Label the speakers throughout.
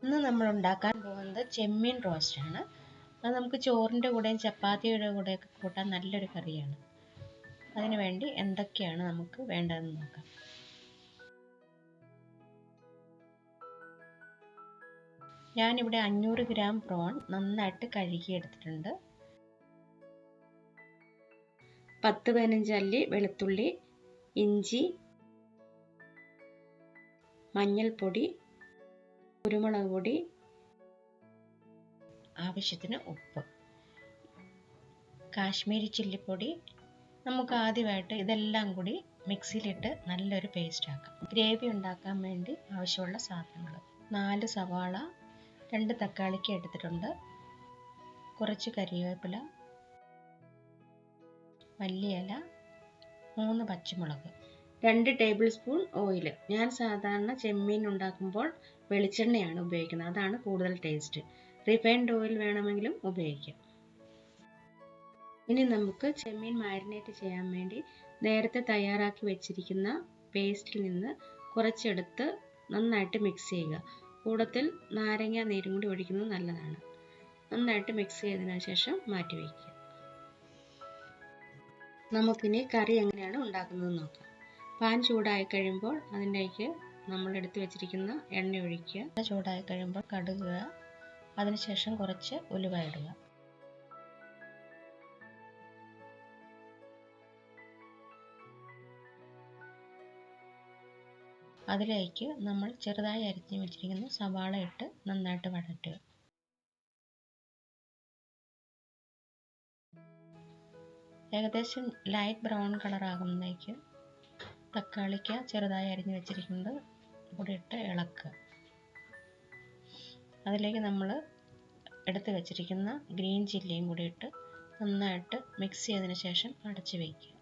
Speaker 1: ഇന്ന് നമ്മൾ ഉണ്ടാക്കാൻ പോകുന്നത് ചെമ്മീൻ റോസ്റ്റ് ആണ്. അത് നമുക്ക് ചോറിൻ്റെ കൂടെയും ചപ്പാത്തിയുടെ കൂടെയൊക്കെ കൂട്ടാൻ നല്ലൊരു കറിയാണ്. അതിനു വേണ്ടി എന്തൊക്കെയാണ് നമുക്ക് വേണ്ടതെന്ന് നോക്കാം. ഞാനിവിടെ 500 ഗ്രാം പ്രോൺ നന്നായിട്ട് കഴുകിയെടുത്തിട്ടുണ്ട്. 10-15 അല്ലി വെളുത്തുള്ളി, ഇഞ്ചി, മഞ്ഞൾപ്പൊടി, കുരുമുളക് പൊടി, ആവശ്യത്തിന് ഉപ്പ്, കാശ്മീരി ചില്ലിപ്പൊടി. നമുക്ക് ആദ്യമായിട്ട് ഇതെല്ലാം കൂടി മിക്സിയിലിട്ട് നല്ലൊരു പേസ്റ്റ് ആക്കാം. ഗ്രേവി ഉണ്ടാക്കാൻ വേണ്ടി ആവശ്യമുള്ള സാധനങ്ങൾ: 4 സവാള, 2 തക്കാളിക്ക് എടുത്തിട്ടുണ്ട്, കുറച്ച് കരിവേപ്പില, മല്ലിയില, 3 പച്ചമുളക്, 2 ടേബിൾ സ്പൂൺ ഓയിൽ. ഞാൻ സാധാരണ ചെമ്മീൻ ഉണ്ടാക്കുമ്പോൾ വെളിച്ചെണ്ണയാണ് ഉപയോഗിക്കുന്നത്, അതാണ് കൂടുതൽ ടേസ്റ്റ്. റിഫൈൻഡ് ഓയിൽ വേണമെങ്കിലും ഉപയോഗിക്കാം. ഇനി നമുക്ക് ചെമ്മീൻ മാരിനേറ്റ് ചെയ്യാൻ വേണ്ടി നേരത്തെ തയ്യാറാക്കി വെച്ചിരിക്കുന്ന പേസ്റ്റിൽ നിന്ന് കുറച്ചെടുത്ത് നന്നായിട്ട് മിക്സ് ചെയ്യുക. കൂടത്തിൽ നാരങ്ങ നീരും കൂടി ഒഴിക്കുന്നത് നല്ലതാണ്. നന്നായിട്ട് മിക്സ് ചെയ്തതിനു ശേഷം മാറ്റി വയ്ക്കുക. നമുക്കിനി കറി എങ്ങനെയാണ് ഉണ്ടാക്കുന്നത് നോക്കാം. പാൻ ചൂടായി കഴിയുമ്പോൾ അതിലേക്ക് നമ്മൾ എടുത്തു വെച്ചിരിക്കുന്ന എണ്ണ ഒഴിക്കുക. ചൂടായി കഴിയുമ്പോൾ കടുക്, അതിനുശേഷം കുറച്ച് ഉലുവ ഇടുക. അതിലേക്ക് നമ്മൾ ചെറുതായി അരിഞ്ഞു വെച്ചിരിക്കുന്ന സവാള ഇട്ട് നന്നായിട്ട് വഴറ്റുക. ഏകദേശം ലൈറ്റ് ബ്രൗൺ കളർ ആകുമ്പോഴേക്ക് തക്കാളിക്ക് ചെറുതായി അരിഞ്ഞു വെച്ചിരിക്കുന്നത് കൂടി ഇട്ട് ഇളക്കുക. അതിലേക്ക് നമ്മൾ എടുത്ത് വെച്ചിരിക്കുന്ന ഗ്രീൻ ചില്ലിയും കൂടി ഇട്ട് നന്നായിട്ട് മിക്സ് ചെയ്തതിന് ശേഷം അടച്ചു വയ്ക്കുക.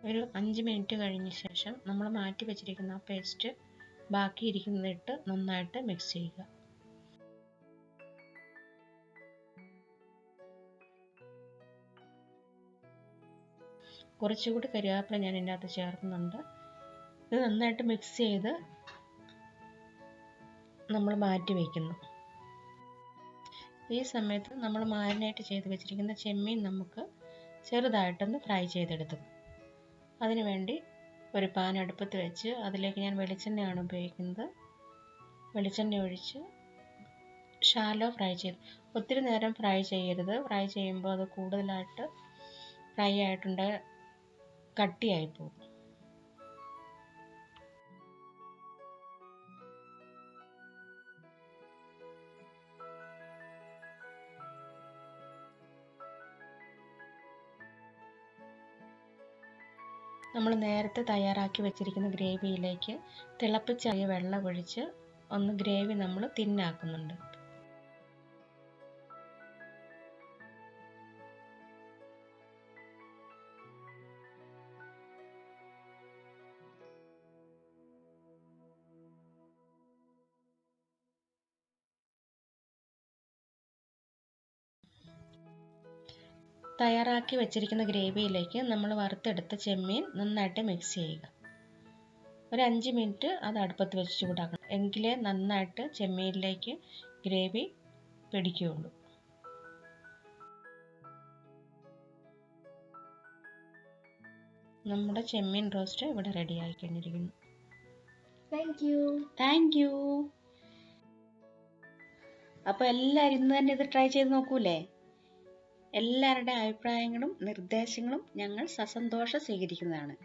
Speaker 1: ഒരു 5 മിനിറ്റ് കഴിഞ്ഞ ശേഷം നമ്മൾ മാറ്റി വെച്ചിരിക്കുന്ന പേസ്റ്റ് ബാക്കിയിരിക്കുന്നതിട്ട് നന്നായിട്ട് മിക്സ് ചെയ്യുക. കുറച്ചുകൂടി കരിവേപ്പില ഞാൻ ഇതിൻ്റെ അകത്ത് ചേർക്കുന്നുണ്ട്. ഇത് നന്നായിട്ട് മിക്സ് ചെയ്ത് നമ്മൾ മാറ്റി വയ്ക്കുന്നു. ഈ സമയത്ത് നമ്മൾ മാരിനേറ്റ് ചെയ്ത് വെച്ചിരിക്കുന്ന ചെമ്മീൻ നമുക്ക് ചെറുതായിട്ടൊന്ന് ഫ്രൈ ചെയ്തെടുത്തു. അതിനുവേണ്ടി ഒരു പാൻ അടുപ്പത്ത് വെച്ച് അതിലേക്ക് ഞാൻ വെളിച്ചെണ്ണയാണ് ഉപയോഗിക്കുന്നത്. വെളിച്ചെണ്ണ ഒഴിച്ച് ഷാലോ ഫ്രൈ ചെയ്ത്, ഒത്തിരി നേരം ഫ്രൈ ചെയ്യരുത്. ഫ്രൈ ചെയ്യുമ്പോൾ അത് കൂടുതലായിട്ട് ഫ്രൈ ആയിട്ടുണ്ട് കട്ടിയായി പോകും. നമ്മൾ നേരത്തെ തയ്യാറാക്കി വെച്ചിരിക്കുന്ന ഗ്രേവിയിലേക്ക് തിളപ്പിച്ചാറിയ വെള്ളം ഒഴിച്ച് ഒന്ന് ഗ്രേവി നമ്മൾ തിന്നാക്കുന്നുണ്ട്. തയ്യാറാക്കി വെച്ചിരിക്കുന്ന ഗ്രേവിയിലേക്ക് നമ്മൾ വറുത്തെടുത്ത ചെമ്മീൻ നന്നായിട്ട് മിക്സ് ചെയ്യുക. ഒരു 5 മിനിറ്റ് അത് അടുപ്പത്ത് വെച്ച് ചൂടാക്കണം. എങ്കിലേ നന്നായിട്ട് ചെമ്മീനിലേക്ക് ഗ്രേവി പിടിക്കുകയുള്ളൂ. നമ്മുടെ ചെമ്മീൻ റോസ്റ്റ് ഇവിടെ റെഡി ആയി കഴിഞ്ഞിരിക്കുന്നു. Thank you. അപ്പോൾ എല്ലാവരും ഇന്ന് തന്നെ ഇത് ട്രൈ ചെയ്ത് നോക്കൂലേ? എല്ലാവരുടെ അഭിപ്രായങ്ങളും നിർദ്ദേശങ്ങളും ഞങ്ങൾ സസന്തോഷം സ്വീകരിക്കുന്നതാണ്.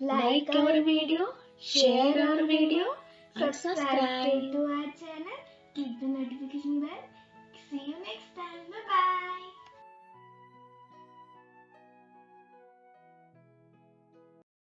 Speaker 2: Like our video, share our video, subscribe to our channel, click the notification bell